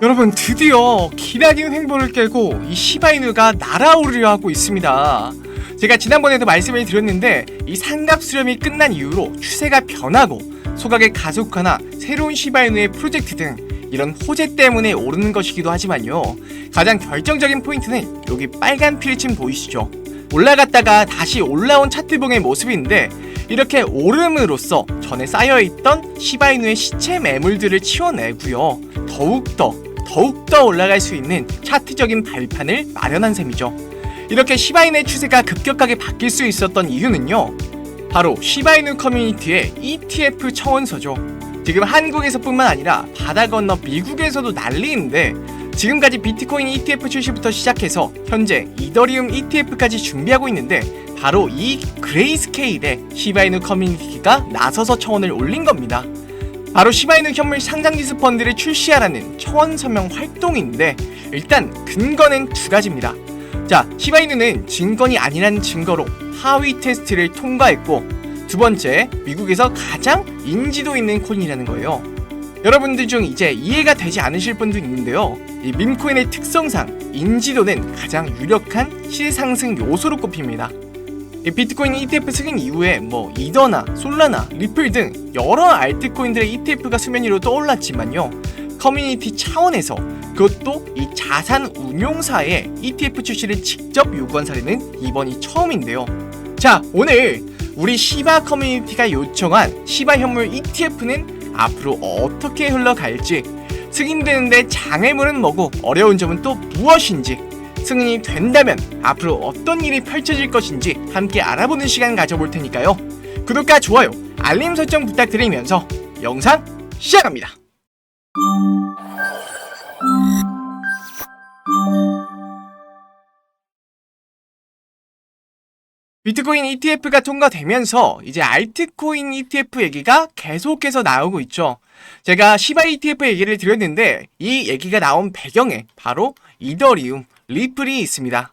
여러분, 드디어 기나긴 횡보를 깨고 이 시바이누가 날아오르려 하고 있습니다. 제가 지난번에도 말씀을 드렸는데 이 상갑 수렴이 끝난 이후로 추세가 변하고 소각의 가속화나 새로운 시바이누의 프로젝트 등 이런 호재 때문에 오르는 것이기도 하지만요, 가장 결정적인 포인트는 여기 빨간 필침 보이시죠? 올라갔다가 다시 올라온 차트봉의 모습인데, 이렇게 오름으로써 전에 쌓여있던 시바이누의 시체 매물들을 치워내고요, 더욱더 올라갈 수 있는 차트적인 발판을 마련한 셈이죠. 이렇게 시바이누의 추세가 급격하게 바뀔 수 있었던 이유는요, 바로 시바이누 커뮤니티의 ETF 청원서죠. 지금 한국에서뿐만 아니라 바다 건너 미국에서도 난리인데, 지금까지 비트코인 ETF 출시부터 시작해서 현재 이더리움 ETF까지 준비하고 있는데, 바로 이 그레이스케일의 시바이누 커뮤니티가 나서서 청원을 올린 겁니다. 바로 시바이누 현물 상장지수 펀드를 출시하라는 청원 서명 활동인데, 일단 근거는 두 가지입니다. 자, 시바이누는 증권이 아니라는 증거로 하위 테스트를 통과했고, 두 번째, 미국에서 가장 인지도 있는 코인이라는 거예요. 여러분들 중 이제 이해가 되지 않으실 분도 있는데요, 이 밈코인의 특성상 인지도는 가장 유력한 시세상승 요소로 꼽힙니다. 이 비트코인 ETF 승인 이후에 이더나 솔라나, 리플 등 여러 알트코인들의 ETF가 수면 위로 떠올랐지만요, 커뮤니티 차원에서 그것도 이 자산 운용사의 ETF 출시를 직접 요구한 사례는 이번이 처음인데요. 자, 오늘 우리 시바 커뮤니티가 요청한 시바 현물 ETF는 앞으로 어떻게 흘러갈지, 승인되는데 장애물은 뭐고 어려운 점은 또 무엇인지, 승인이 된다면 앞으로 어떤 일이 펼쳐질 것인지 함께 알아보는 시간 가져볼 테니까요. 구독과 좋아요, 알림 설정 부탁드리면서 영상 시작합니다. 비트코인 ETF가 통과되면서 이제 알트코인 ETF 얘기가 계속해서 나오고 있죠. 제가 시바 ETF 얘기를 드렸는데, 이 얘기가 나온 배경에 바로 이더리움, 리플이 있습니다.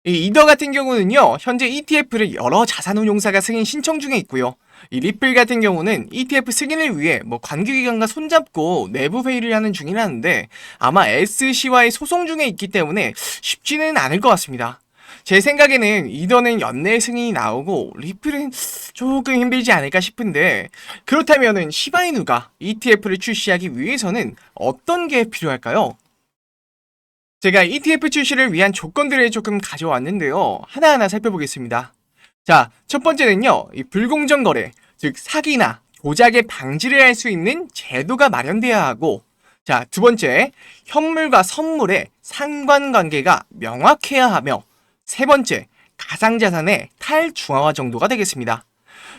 이 이더 같은 경우는요, 현재 ETF를 여러 자산운용사가 승인 신청 중에 있고요, 이 리플 같은 경우는 ETF 승인을 위해 관계기관과 손잡고 내부 회의를 하는 중이라는데, 아마 SC와의 소송 중에 있기 때문에 쉽지는 않을 것 같습니다. 제 생각에는 이더는 연내 승인이 나오고 리플은 조금 힘들지 않을까 싶은데, 그렇다면은 시바이누가 ETF를 출시하기 위해서는 어떤 게 필요할까요? 제가 ETF 출시를 위한 조건들을 조금 가져왔는데요, 하나하나 살펴보겠습니다. 자, 첫 번째는요, 이 불공정 거래, 즉 사기나 조작의 방지를 할 수 있는 제도가 마련돼야 하고, 자, 두 번째, 현물과 선물의 상관관계가 명확해야 하며, 세 번째, 가상자산의 탈중앙화 정도가 되겠습니다.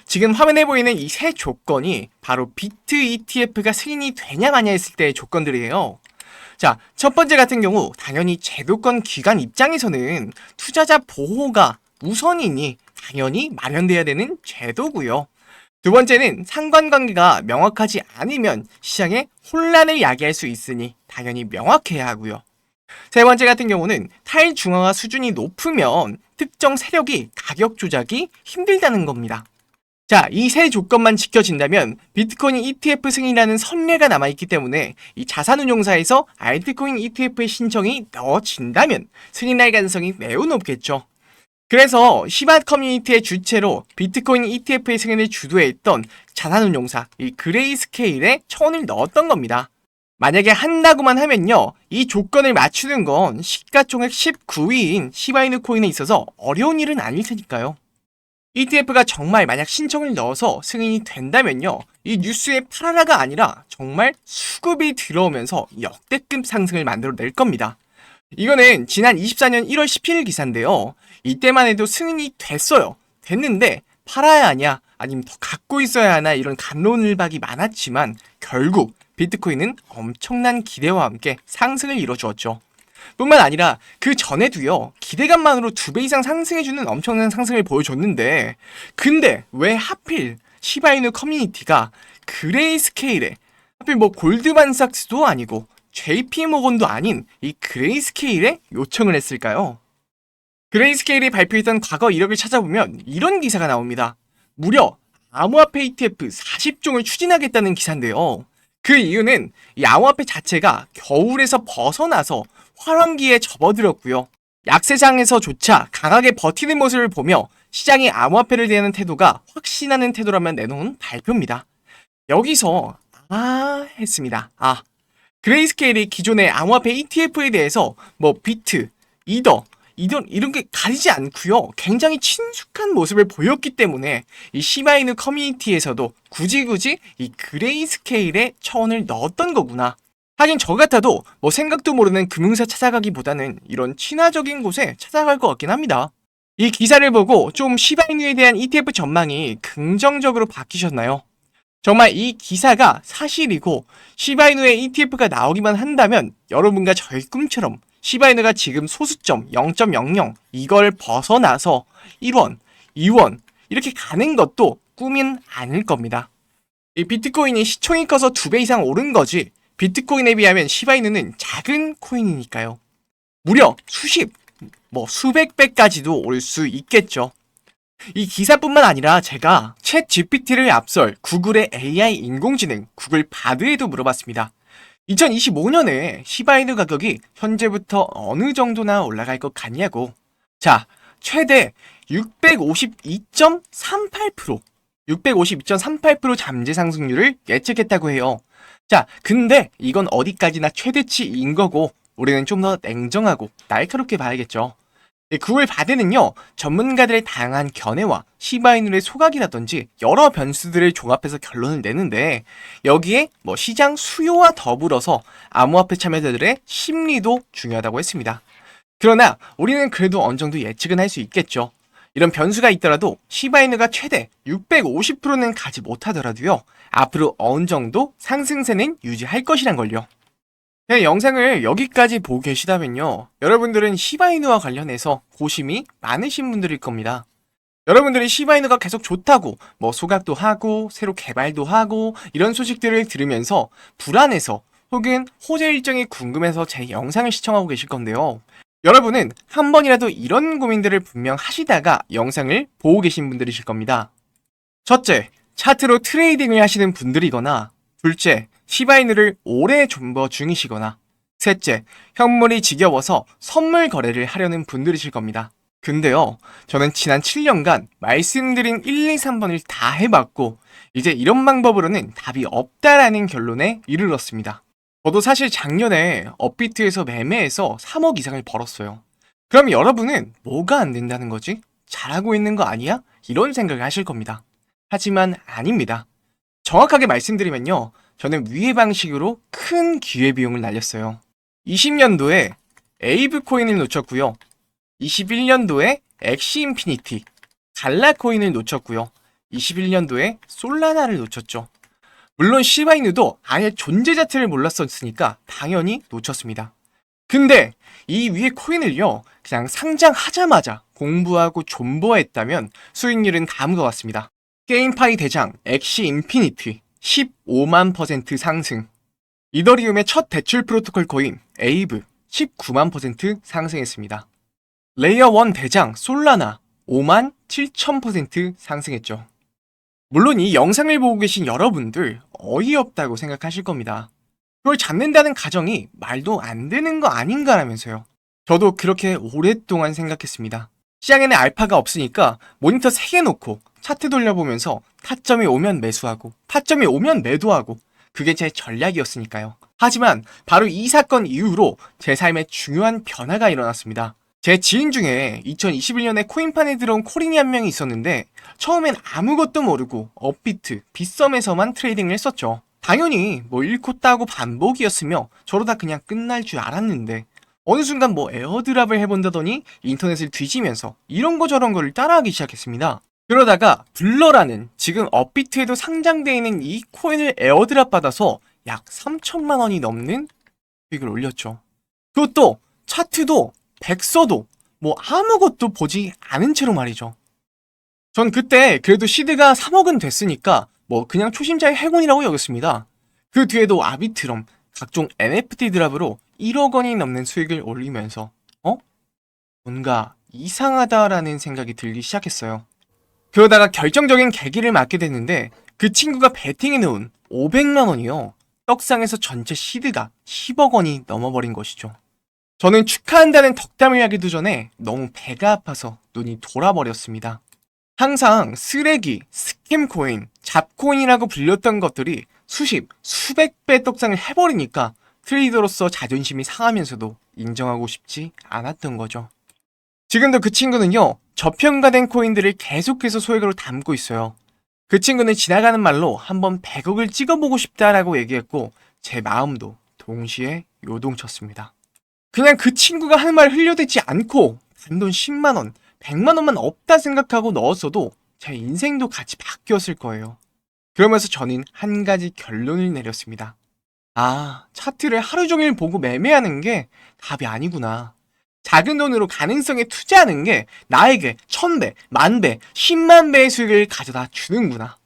지금 화면에 보이는 이 세 조건이 바로 비트 ETF가 승인이 되냐 마냐 했을 때의 조건들이에요. 자, 첫 번째 같은 경우 당연히 제도권 기관 입장에서는 투자자 보호가 우선이니 당연히 마련돼야 되는 제도고요. 두 번째는 상관관계가 명확하지 않으면 시장에 혼란을 야기할 수 있으니 당연히 명확해야 하고요. 세 번째 같은 경우는 탈중앙화 수준이 높으면 특정 세력이 가격 조작이 힘들다는 겁니다. 자, 이 세 조건만 지켜진다면 비트코인 ETF 승인이라는 선례가 남아있기 때문에 이 자산운용사에서 알트코인 ETF의 신청이 넣어진다면 승인할 가능성이 매우 높겠죠. 그래서 시바 커뮤니티의 주체로 비트코인 ETF의 승인을 주도했던 자산운용사 이 그레이스케일에 청원을 넣었던 겁니다. 만약에 한다고만 하면요, 이 조건을 맞추는 건 시가총액 19위인 시바이누 코인에 있어서 어려운 일은 아닐 테니까요. ETF가 정말 만약 신청을 넣어서 승인이 된다면요, 이 뉴스의 파라라가 아니라 정말 수급이 들어오면서 역대급 상승을 만들어낼 겁니다. 이거는 지난 24년 1월 17일 기사인데요, 이때만 해도 승인이 됐는데 팔아야 하냐 아니면 더 갖고 있어야 하나 이런 갑론을박이 많았지만, 결국 비트코인은 엄청난 기대와 함께 상승을 이뤄주었죠. 뿐만 아니라 그 전에도요, 기대감만으로 2배 이상 상승해주는 엄청난 상승을 보여줬는데, 근데 왜 하필 시바이누 커뮤니티가 그레이스케일에, 하필 골드만삭스도 아니고 JP모건도 아닌 이 그레이스케일에 요청을 했을까요? 그레이스케일이 발표했던 과거 이력을 찾아보면 이런 기사가 나옵니다. 무려 암호화폐 ETF 40종을 추진하겠다는 기사인데요, 그 이유는 이 암호화폐 자체가 겨울에서 벗어나서 환원기에 접어들었고요. 약세장에서조차 강하게 버티는 모습을 보며 시장이 암호화폐를 대하는 태도가 확신하는 태도라면 내놓은 발표입니다. 여기서 했습니다. 그레이스케일이 기존의 암호화폐 ETF에 대해서 뭐 비트, 이더 이런 게 가리지 않고요. 굉장히 친숙한 모습을 보였기 때문에 이 시바이누 커뮤니티에서도 굳이 이 그레이스케일에 처원을 넣었던 거구나. 하긴 저 같아도 뭐 생각도 모르는 금융사 찾아가기보다는 이런 친화적인 곳에 찾아갈 것 같긴 합니다. 이 기사를 보고 좀 시바이누에 대한 ETF 전망이 긍정적으로 바뀌셨나요? 정말 이 기사가 사실이고 시바이누의 ETF가 나오기만 한다면 여러분과 저의 꿈처럼 시바이누가 지금 소수점 0.00 이걸 벗어나서 1원, 2원 이렇게 가는 것도 꿈은 아닐 겁니다. 이 비트코인이 시총이 커서 2배 이상 오른 거지 비트코인에 비하면 시바이누는 작은 코인이니까요. 무려 수백 배까지도 올 수 있겠죠. 이 기사뿐만 아니라 제가 챗 GPT를 앞설 구글의 AI 인공지능 구글 바드에도 물어봤습니다. 2025년에 시바이누 가격이 현재부터 어느 정도나 올라갈 것 같냐고. 자, 최대 652.38% 잠재 상승률을 예측했다고 해요. 자, 근데 이건 어디까지나 최대치인 거고 우리는 좀 더 냉정하고 날카롭게 봐야겠죠. 구글 바드는요, 전문가들의 다양한 견해와 시바이누의 소각이라든지 여러 변수들을 종합해서 결론을 내는데 여기에 시장 수요와 더불어서 암호화폐 참여자들의 심리도 중요하다고 했습니다. 그러나 우리는 그래도 어느 정도 예측은 할 수 있겠죠. 이런 변수가 있더라도 시바이누가 최대 650%는 가지 못하더라도요, 앞으로 어느 정도 상승세는 유지할 것이란 걸요. 네, 영상을 여기까지 보고 계시다면요, 여러분들은 시바이누와 관련해서 고심이 많으신 분들일 겁니다. 여러분들이 시바이누가 계속 좋다고 소각도 하고 새로 개발도 하고 이런 소식들을 들으면서 불안해서 혹은 호재 일정이 궁금해서 제 영상을 시청하고 계실 건데요. 여러분은 한 번이라도 이런 고민들을 분명 하시다가 영상을 보고 계신 분들이실 겁니다. 첫째, 차트로 트레이딩을 하시는 분들이거나, 둘째, 시바이누를 오래 존버 중이시거나, 셋째, 현물이 지겨워서 선물 거래를 하려는 분들이실 겁니다. 근데요, 저는 지난 7년간 말씀드린 1, 2, 3번을 다 해봤고 이제 이런 방법으로는 답이 없다라는 결론에 이르렀습니다. 저도 사실 작년에 업비트에서 매매해서 3억 이상을 벌었어요. 그럼 여러분은 뭐가 안 된다는 거지? 잘하고 있는 거 아니야? 이런 생각을 하실 겁니다. 하지만 아닙니다. 정확하게 말씀드리면요, 저는 위의 방식으로 큰 기회비용을 날렸어요. 20년도에 에이브 코인을 놓쳤고요. 21년도에 엑시 인피니티, 갈라 코인을 놓쳤고요. 21년도에 솔라나를 놓쳤죠. 물론 시바이누도 아예 존재 자체를 몰랐었으니까 당연히 놓쳤습니다. 근데 이 위의 코인을요, 그냥 상장하자마자 공부하고 존버했다면 수익률은 다음과 같습니다. 게임파이 대장 엑시 인피니티 15만 % 상승, 이더리움의 첫 대출 프로토콜 코인 에이브 19만 % 상승했습니다. 레이어 1 대장 솔라나 5만 7천% 상승했죠. 물론 이 영상을 보고 계신 여러분들 어이없다고 생각하실 겁니다. 그걸 잡는다는 가정이 말도 안 되는 거 아닌가라면서요. 저도 그렇게 오랫동안 생각했습니다. 시장에는 알파가 없으니까 모니터 3개 놓고 차트 돌려보면서 타점이 오면 매수하고 타점이 오면 매도하고, 그게 제 전략이었으니까요. 하지만 바로 이 사건 이후로 제 삶에 중요한 변화가 일어났습니다. 제 지인 중에 2021년에 코인판에 들어온 코린이 한 명이 있었는데 처음엔 아무것도 모르고 업비트, 빗썸에서만 트레이딩을 했었죠. 당연히 잃고 따고 반복이었으며 저러다 그냥 끝날 줄 알았는데 어느 순간 에어드랍을 해본다더니 인터넷을 뒤지면서 이런 거 저런 거를 따라하기 시작했습니다. 그러다가 블러라는 지금 업비트에도 상장되어 있는 이 코인을 에어드랍 받아서 약 3천만 원이 넘는 수익을 올렸죠. 그것도 차트도 백서도 아무것도 보지 않은 채로 말이죠. 전 그때 그래도 시드가 3억은 됐으니까 그냥 초심자의 행운이라고 여겼습니다. 그 뒤에도 아비트럼, 각종 NFT 드랍으로 1억 원이 넘는 수익을 올리면서 뭔가 이상하다라는 생각이 들기 시작했어요. 그러다가 결정적인 계기를 맞게 됐는데 그 친구가 베팅해 놓은 500만 원이요. 떡상에서 전체 시드가 10억 원이 넘어버린 것이죠. 저는 축하한다는 덕담을 하기도 전에 너무 배가 아파서 눈이 돌아버렸습니다. 항상 쓰레기, 스캠코인, 잡코인이라고 불렸던 것들이 수십, 수백 배 떡상을 해버리니까 트레이더로서 자존심이 상하면서도 인정하고 싶지 않았던 거죠. 지금도 그 친구는요, 저평가된 코인들을 계속해서 소액으로 담고 있어요. 그 친구는 지나가는 말로 한번 100억을 찍어보고 싶다라고 얘기했고, 제 마음도 동시에 요동쳤습니다. 그냥 그 친구가 하는 말 흘려대지 않고 단돈 10만원, 100만원만 없다 생각하고 넣었어도 제 인생도 같이 바뀌었을 거예요. 그러면서 저는 한 가지 결론을 내렸습니다. 아, 차트를 하루 종일 보고 매매하는 게 답이 아니구나. 작은 돈으로 가능성에 투자하는 게 나에게 1000배, 10,000배, 10만 배의 수익을 가져다 주는구나.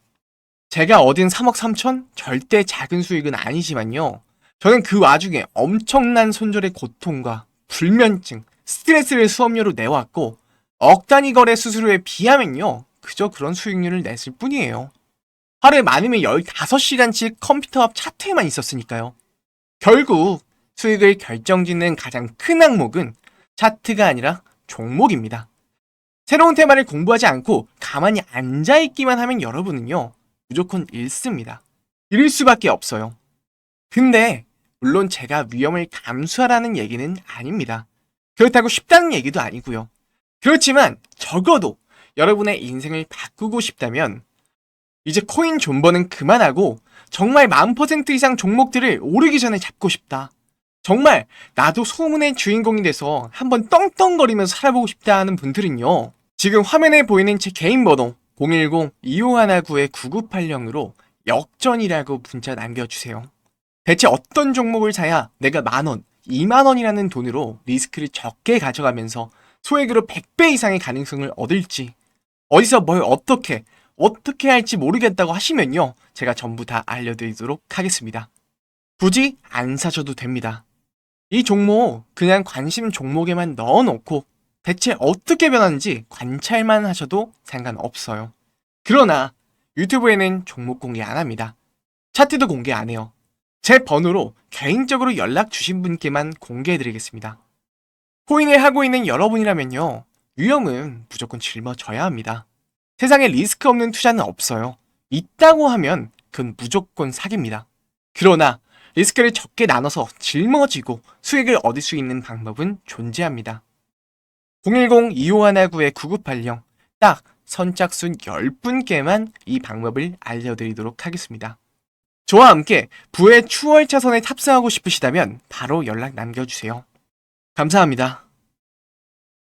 제가 얻은 3억 3천? 절대 작은 수익은 아니지만요. 저는 그 와중에 엄청난 손절의 고통과 불면증, 스트레스를 수업료로 내왔고 억 단위 거래 수수료에 비하면요. 그저 그런 수익률을 냈을 뿐이에요. 하루에 많으면 15시간씩 컴퓨터 앞 차트에만 있었으니까요. 결국 수익을 결정짓는 가장 큰 항목은 차트가 아니라 종목입니다. 새로운 테마를 공부하지 않고 가만히 앉아있기만 하면 여러분은요, 무조건 잃습니다. 잃을 수밖에 없어요. 근데 물론 제가 위험을 감수하라는 얘기는 아닙니다. 그렇다고 쉽다는 얘기도 아니고요. 그렇지만 적어도 여러분의 인생을 바꾸고 싶다면 이제 코인 존버는 그만하고 정말 10,000% 이상 종목들을 오르기 전에 잡고 싶다. 정말 나도 소문의 주인공이 돼서 한번 떵떵거리면서 살아보고 싶다 하는 분들은요. 지금 화면에 보이는 제 개인 번호 010-2519-9980으로 역전이라고 문자 남겨주세요. 대체 어떤 종목을 사야 내가 10,000원, 20,000원이라는 돈으로 리스크를 적게 가져가면서 소액으로 100배 이상의 가능성을 얻을지, 어디서 뭘 어떻게 할지 모르겠다고 하시면요. 제가 전부 다 알려드리도록 하겠습니다. 굳이 안 사셔도 됩니다. 이 종목 그냥 관심 종목에만 넣어놓고 대체 어떻게 변하는지 관찰만 하셔도 상관없어요. 그러나 유튜브에는 종목 공개 안 합니다. 차트도 공개 안 해요. 제 번호로 개인적으로 연락 주신 분께만 공개해드리겠습니다. 코인을 하고 있는 여러분이라면요. 위험은 무조건 짊어져야 합니다. 세상에 리스크 없는 투자는 없어요. 있다고 하면 그건 무조건 사기입니다. 그러나 리스크를 적게 나눠서 짊어지고 수익을 얻을 수 있는 방법은 존재합니다. 010-2519-9980 딱 선착순 10분께만 이 방법을 알려드리도록 하겠습니다. 저와 함께 부의 추월 차선에 탑승하고 싶으시다면 바로 연락 남겨주세요. 감사합니다.